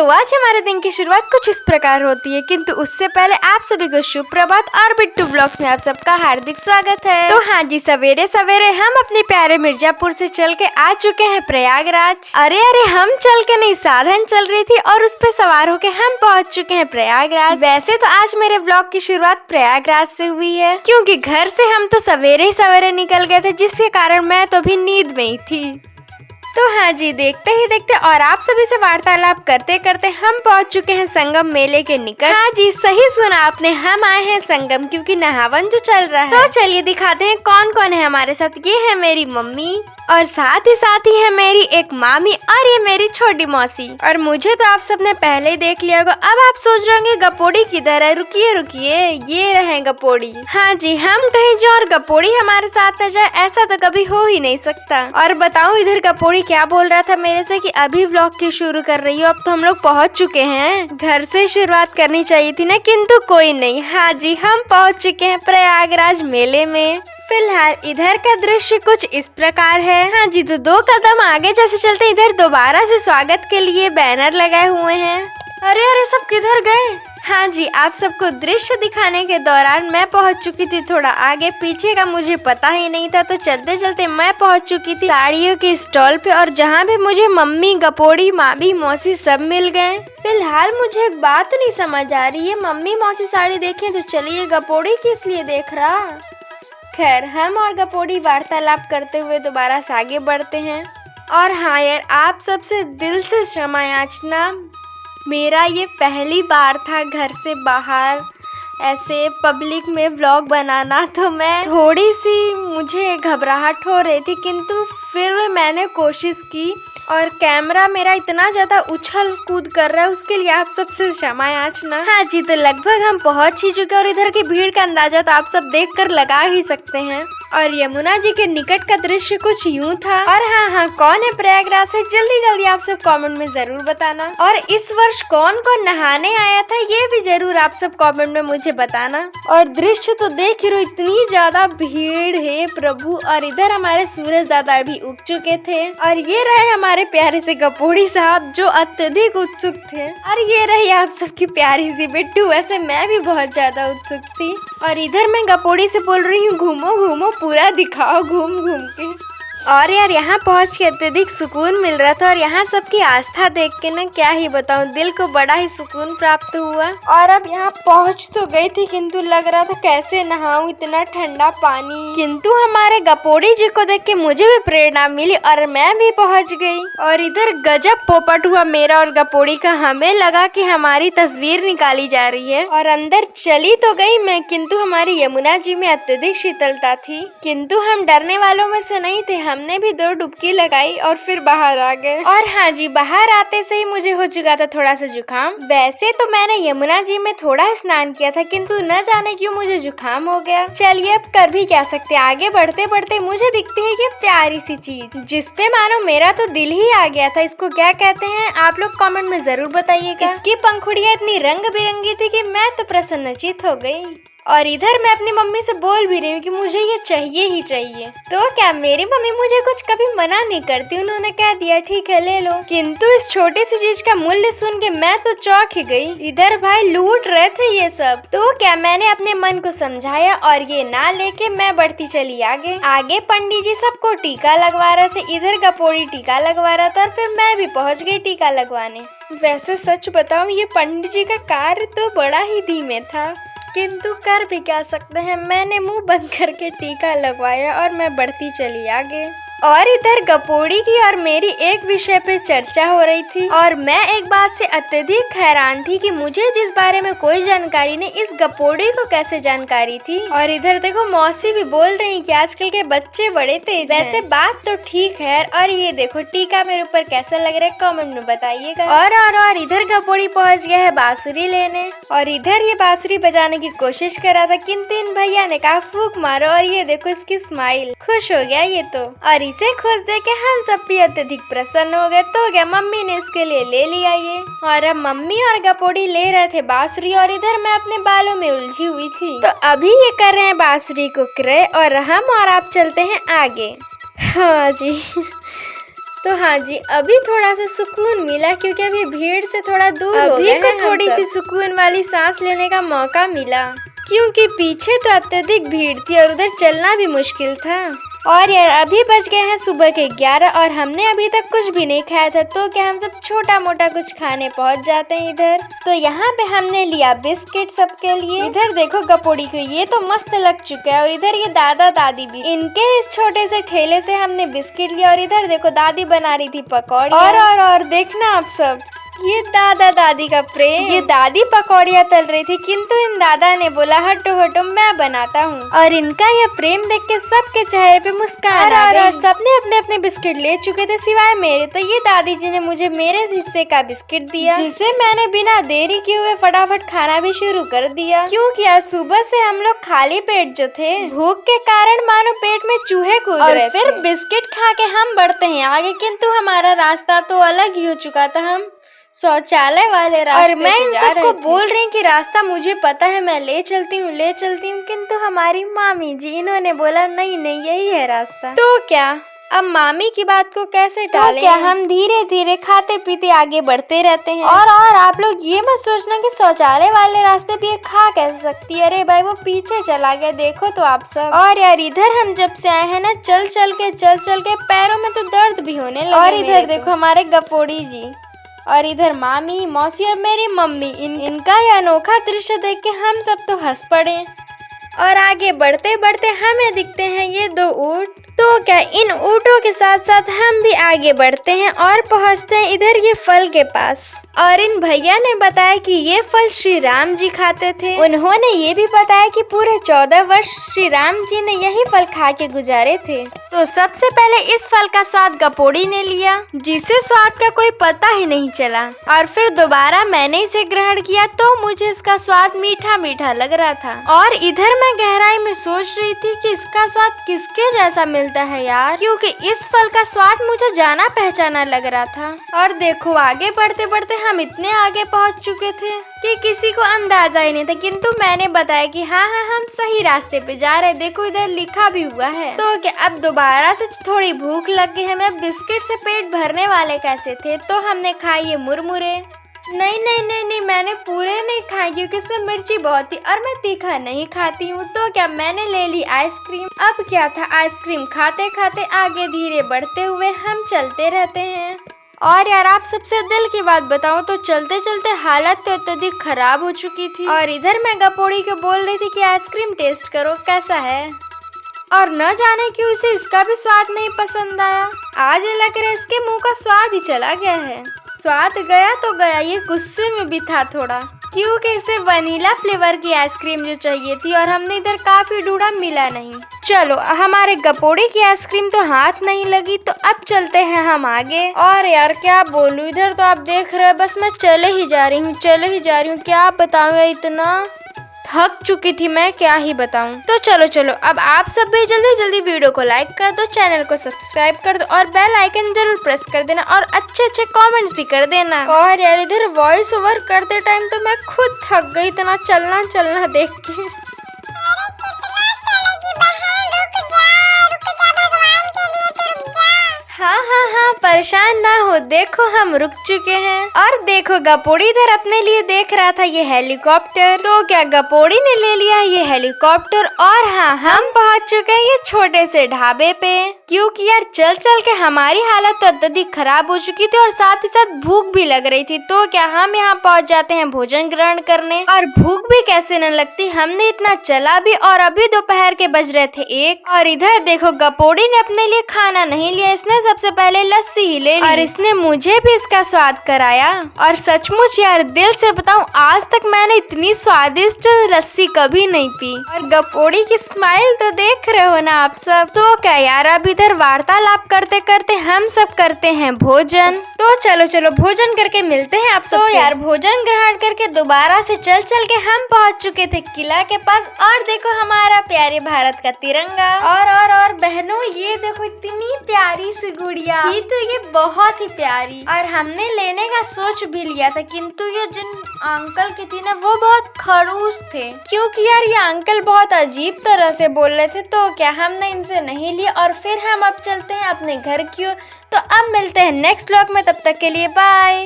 तो आज हमारे दिन की शुरुआत कुछ इस प्रकार होती है, किंतु उससे पहले आप सभी को शुभ प्रभात और बिट्टू ब्लॉग्स में आप सबका हार्दिक स्वागत है। तो हाँ जी, सवेरे सवेरे हम अपने प्यारे मिर्जापुर से चल के आ चुके हैं प्रयागराज। अरे हम चल के नहीं, साधन चल रही थी और उस पे सवार होके हम पहुंच चुके हैं प्रयागराज। वैसे तो आज मेरे ब्लॉग की शुरुआत प्रयागराज से हुई है, क्योंकि घर से हम तो सवेरे ही सवेरे निकल गए थे, जिसके कारण मैं तो भी नींद में ही थी। तो हाँ जी, देखते ही देखते और आप सभी से वार्तालाप करते करते हम पहुंच चुके हैं संगम मेले के निकट। हाँ जी, सही सुना आपने, हम आए हैं संगम, क्योंकि नहावन जो चल रहा है। तो चलिए दिखाते हैं कौन कौन है हमारे साथ। ये है मेरी मम्मी और साथ ही है मेरी एक मामी और ये मेरी छोटी मौसी। और मुझे तो आप सबने पहले ही देख लिया होगा। अब आप सोच रहे होंगे गपोड़ी किधर है। रुकिए, ये रहे गपोड़ी। हाँ जी, हम कहीं जो और गपोड़ी हमारे साथ न जाए, ऐसा तो कभी हो ही नहीं सकता। और बताऊं, इधर गपोड़ी क्या बोल रहा था मेरे से कि अभी व्लॉग की शुरू कर रही हो। अब तो हम लोग पहुंच चुके हैं, घर से शुरुआत करनी चाहिए थी ना, किंतु कोई नहीं। हाँ जी, हम पहुंच चुके हैं प्रयागराज मेले में। फिलहाल इधर का दृश्य कुछ इस प्रकार है। हाँ जी, तो 2 कदम आगे जैसे चलते इधर दोबारा से स्वागत के लिए बैनर लगाए हुए हैं। अरे सब किधर गए। हाँ जी, आप सबको दृश्य दिखाने के दौरान मैं पहुंच चुकी थी थोड़ा आगे, पीछे का मुझे पता ही नहीं था। तो चलते चलते मैं पहुंच चुकी थी साड़ियों के स्टॉल पे, और जहाँ पे मुझे मम्मी, गपोड़ी, मामी, मौसी सब मिल गए। फिलहाल मुझे एक बात नहीं समझ आ रही है, मम्मी मौसी साड़ी देखें तो चलिए, गपोड़ी किस लिए देख रहा। खैर, हम और गपोड़ी वार्तालाप करते हुए दोबारा से आगे बढ़ते हैं। और हाँ यार, आप सबसे दिल से क्षमा याचना, मेरा ये पहली बार था घर से बाहर ऐसे पब्लिक में व्लॉग बनाना, तो मैं थोड़ी सी मुझे घबराहट हो रही थी, किंतु फिर मैंने कोशिश की। और कैमरा मेरा इतना ज्यादा उछल कूद कर रहा है, उसके लिए आप सबसे क्षमा याचना। हाँ जी, तो लगभग हम पहुंच ही चुके, और इधर की भीड़ का अंदाजा तो आप सब देखकर लगा ही सकते हैं। और यमुना जी के निकट का दृश्य कुछ यूं था। और हाँ, कौन है प्रयागराज से, जल्दी आप सब कमेंट में जरूर बताना। और इस वर्ष कौन कौन नहाने आया था, ये भी जरूर आप सब कमेंट में मुझे बताना। और दृश्य तो देख रहे हो, इतनी ज्यादा भीड़ है प्रभु। और इधर हमारे सूरज दादा भी उग चुके थे, और ये रहे हमारे प्यारे से गपोड़ी साहब जो अत्यधिक उत्सुक थे। और ये रही आप सबकी प्यारी सी बिट्टू, वैसे मैं भी बहुत ज्यादा उत्सुक थी। और इधर मैं गपोड़ी से बोल रही हूँ, घूमो पूरा दिखाओ घूम के। और यार, यहाँ पहुँच के अत्यधिक सुकून मिल रहा था, और यहाँ सबकी आस्था देख के ना क्या ही बताऊँ, दिल को बड़ा ही सुकून प्राप्त हुआ। और अब यहाँ पहुँच तो गई थी, किंतु लग रहा था कैसे नहाऊं, इतना ठंडा पानी। किंतु हमारे गपोड़ी जी को देख के मुझे भी प्रेरणा मिली और मैं भी पहुँच गई। और इधर गजब पोपट हुआ मेरा और गपोड़ी का, हमें लगा कि हमारी तस्वीर निकाली जा रही है। और अंदर चली तो गई मैं, किंतु हमारी यमुना जी में अत्यधिक शीतलता थी। किंतु हम डरने वालों में से नहीं थे, हमने भी 2 डुबकी लगाई और फिर बाहर आ गए। और हाँ जी, बाहर आते से ही मुझे हो चुका था थोड़ा सा जुकाम। वैसे तो मैंने यमुना जी में थोड़ा स्नान किया था, किंतु न जाने क्यों मुझे जुकाम हो गया। चलिए, अब कर भी क्या सकते, आगे बढ़ते बढ़ते मुझे दिखती है ये प्यारी सी चीज, जिसपे मानो मेरा तो दिल ही आ गया था। इसको क्या कहते हैं आप लोग कमेंट में जरूर बताइएगा। इसकी पंखुड़ियाँ इतनी रंग बिरंगी थी कि मैं तो प्रसन्नचित हो गई। और इधर मैं अपनी मम्मी से बोल भी रही हूँ कि मुझे ये चाहिए ही चाहिए। तो क्या मेरी मम्मी मुझे कुछ कभी मना नहीं करती, उन्होंने कह दिया ठीक है ले लो। किंतु इस छोटी सी चीज का मूल्य सुन के मैं तो चौंक ही गई। इधर भाई लूट रहे थे ये सब। तो क्या मैंने अपने मन को समझाया और ये ना लेके मैं बढ़ती चली आगे पंडित जी सबको टीका लगवा रहे थे, इधर गपोड़ी टीका लगवा रहा था, और फिर मैं भी पहुँच गई टीका लगवाने। वैसे सच बताऊँ, ये पंडित जी का कार्य तो बड़ा ही धीमे था, किंतु कर भी क्या सकते हैं। मैंने मुंह बंद करके टीका लगवाया और मैं बढ़ती चली आगे। और इधर गपोड़ी की और मेरी एक विषय पे चर्चा हो रही थी, और मैं एक बात से अत्यधिक हैरान थी कि मुझे जिस बारे में कोई जानकारी नहीं, इस गपोड़ी को कैसे जानकारी थी। और इधर देखो, मौसी भी बोल रही कि आजकल के बच्चे बड़े तेज हैं। वैसे बात तो ठीक है। और ये देखो टीका मेरे ऊपर कैसा लग रहा है, कमेंट में बताइएगा। और इधर गपोड़ी पहुंच गया है बांसुरी लेने, और इधर ये बांसुरी बजाने की कोशिश कर रहा था, किंतु इन भैया ने कहा फूंक मारो। और ये देखो इसकी स्माइल, खुश हो गया ये तो। और इसे खुश देख के हम सब भी अत्यधिक प्रसन्न हो गए। तो क्या मम्मी ने इसके लिए ले लिया ये। और अब मम्मी और गपोड़ी ले रहे थे बांसुरी, और इधर मैं अपने बालों में उलझी हुई थी। तो अभी ये कर रहे हैं बांसुरी को क्रय, और हम और आप चलते हैं आगे। हाँ जी, तो हाँ जी, अभी थोड़ा सा सुकून मिला क्योंकि अभी भीड़ से थोड़ा दूर हो गए हैं थोड़ी सी सुकून वाली सांस लेने का मौका मिला, क्योंकि पीछे तो अत्यधिक भीड़ थी और उधर चलना भी मुश्किल था। और यार अभी बज गए हैं सुबह के 11 और हमने अभी तक कुछ भी नहीं खाया था, तो क्या हम सब छोटा मोटा कुछ खाने पहुंच जाते हैं इधर। तो यहाँ पे हमने लिया बिस्किट सबके लिए। इधर देखो गपोड़ी को, ये तो मस्त लग चुका है। और इधर ये दादा दादी भी, इनके इस छोटे से ठेले से हमने बिस्किट लिया। और इधर देखो दादी बना रही थी पकौड़ी। और देखना आप सब, ये दादा दादी का प्रेम। ये दादी पकौड़ियाँ तल रही थी, किंतु इन दादा ने बोला हटो हटो मैं बनाता हूँ। और इनका यह प्रेम देख के सबके चेहरे पे मुस्कान आ गई। और सबने अपने अपने बिस्किट ले चुके थे सिवाय मेरे। तो ये दादी जी ने मुझे मेरे हिस्से का बिस्किट दिया, जिसे मैंने बिना देरी किए हुए फटाफट खाना भी शुरू कर दिया, क्योंकि आज सुबह से हम लोग खाली पेट जो थे, भूख के कारण मानो पेट में चूहे कूद रहे थे। फिर बिस्किट खा के हम बढ़ते हैं आगे, किंतु हमारा रास्ता तो अलग ही हो चुका था। हम शौचालय वाले रास्ते और मैं इन सबको बोल रही कि रास्ता मुझे पता है, मैं ले चलती हूँ किंतु हमारी मामी जी इन्होंने बोला नहीं नहीं यही है रास्ता। तो क्या अब मामी की बात को कैसे टालें? तो क्या हम धीरे धीरे खाते पीते आगे बढ़ते रहते हैं। और आप लोग ये मत सोचना कि शौचालय वाले रास्ते भी खा कैसे सकती है। अरे भाई वो पीछे चला गया, देखो तो आप सब। और यार इधर हम जब से आए हैं ना, चल चल के पैरों में तो दर्द भी होने लगे। और इधर देखो हमारे गपोड़ी जी, और इधर मामी मौसी और मेरी मम्मी, इनका यह अनोखा दृश्य देख के हम सब तो हंस पड़े। और आगे बढ़ते बढ़ते हमें दिखते हैं ये 2 ऊंट। तो क्या इन ऊँटों के साथ साथ हम भी आगे बढ़ते हैं और पहुंचते हैं इधर ये फल के पास। और इन भैया ने बताया कि ये फल श्री राम जी खाते थे। उन्होंने ये भी बताया कि पूरे 14 वर्ष श्री राम जी ने यही फल खा के गुजारे थे। तो सबसे पहले इस फल का स्वाद गपोड़ी ने लिया, जिसे स्वाद का कोई पता ही नहीं चला। और फिर दोबारा मैंने इसे ग्रहण किया तो मुझे इसका स्वाद मीठा मीठा लग रहा था। और इधर मैं गहराई में सोच रही थी कि इसका स्वाद किसके जैसा मिलता है यार, क्योंकि इस फल का स्वाद मुझे जाना पहचाना लग रहा था। और देखो आगे बढ़ते बढ़ते हम इतने आगे पहुंच चुके थे कि किसी को अंदाजा ही नहीं था, किंतु मैंने बताया कि हाँ हम सही रास्ते पे जा रहे हैं। देखो इधर लिखा भी हुआ है। तो क्या अब दोबारा से थोड़ी भूख लग गई। हमें बिस्किट से पेट भरने वाले कैसे थे, तो हमने खाए ये मुरमुरे। नहीं मैंने पूरे नहीं खाए क्योंकि इसमें मिर्ची बहुत थी और मैं तीखा नहीं खाती हूँ। तो क्या मैंने ले ली आइसक्रीम। अब क्या था, आइसक्रीम खाते खाते आगे धीरे बढ़ते हुए हम चलते रहते हैं। और यार आप सबसे दिल की बात बताऊं तो चलते चलते हालत तो अत्यधिक खराब हो चुकी थी। और इधर मैं गपोड़ी को बोल रही थी कि आइसक्रीम टेस्ट करो कैसा है, और न जाने क्यों इसे इसका भी स्वाद नहीं पसंद आया। आज लग रहा है इसके मुंह का स्वाद ही चला गया है। स्वाद गया तो गया, ये गुस्से में भी था थोड़ा, क्योंकि इसे वनीला फ्लेवर की आइसक्रीम जो चाहिए थी और हमने इधर काफी ढूंढा मिला नहीं। चलो हमारे गपोड़ी की आइसक्रीम तो हाथ नहीं लगी, तो अब चलते हैं हम आगे। और यार क्या बोलूं, इधर तो आप देख रहे हो बस मैं चले ही जा रही हूँ। क्या बताऊं यार, इतना थक चुकी थी मैं, क्या ही बताऊं। तो चलो अब आप सब भी जल्दी जल्दी वीडियो को लाइक कर दो, चैनल को सब्सक्राइब कर दो और बेल आइकन जरूर प्रेस कर देना और अच्छे अच्छे कमेंट्स भी कर देना। और यार इधर वॉइस ओवर करते टाइम तो मैं खुद थक गई, इतना चलना देख के। हाँ परेशान ना हो, देखो हम रुक चुके हैं। और देखो गपोड़ी इधर अपने लिए देख रहा था ये हेलीकॉप्टर। तो क्या गपोड़ी ने ले लिया ये हेलीकॉप्टर। और हाँ हम पहुंच चुके हैं ये छोटे से ढाबे पे, क्योंकि यार चल चल के हमारी हालत तो अत्यधिक खराब हो चुकी थी और साथ ही साथ भूख भी लग रही थी। तो क्या हम यहाँ पहुँच जाते हैं भोजन ग्रहण करने, और भूख भी कैसे न लगती, हमने इतना चला भी और अभी दोपहर के बज रहे थे 1। और इधर देखो गपोड़ी ने अपने लिए खाना नहीं लिया, इसने सबसे पहले लस्सी ही ले ली और इसने मुझे भी इसका स्वाद कराया। और सचमुच यार दिल से बताऊं, आज तक मैंने इतनी स्वादिष्ट लस्सी कभी नहीं पी। और गपोड़ी की स्माइल तो देख रहे हो ना आप सब। तो क्या यार अब इधर वार्तालाप करते करते हम सब करते हैं भोजन। तो चलो भोजन करके मिलते हैं आप सब। तो यार भोजन ग्रहण करके दोबारा से चल के हम पहुंच चुके थे किला के पास। और देखो हमारा प्यारे भारत का तिरंगा। और बहनों ये देखो इतनी प्यारी सी गुड़िया, ये बहुत ही प्यारी। और हमने लेने का सोच भी लिया था, किंतु ये जिन अंकल की थी ना वो बहुत खड़ूस थे, क्योंकि यार ये अंकल बहुत अजीब तरह से बोल रहे थे। तो क्या हमने इनसे नहीं लिया और फिर हम अब चलते हैं अपने घर की ओर। तो अब मिलते हैं नेक्स्ट व्लॉग में, तब तक के लिए बाय।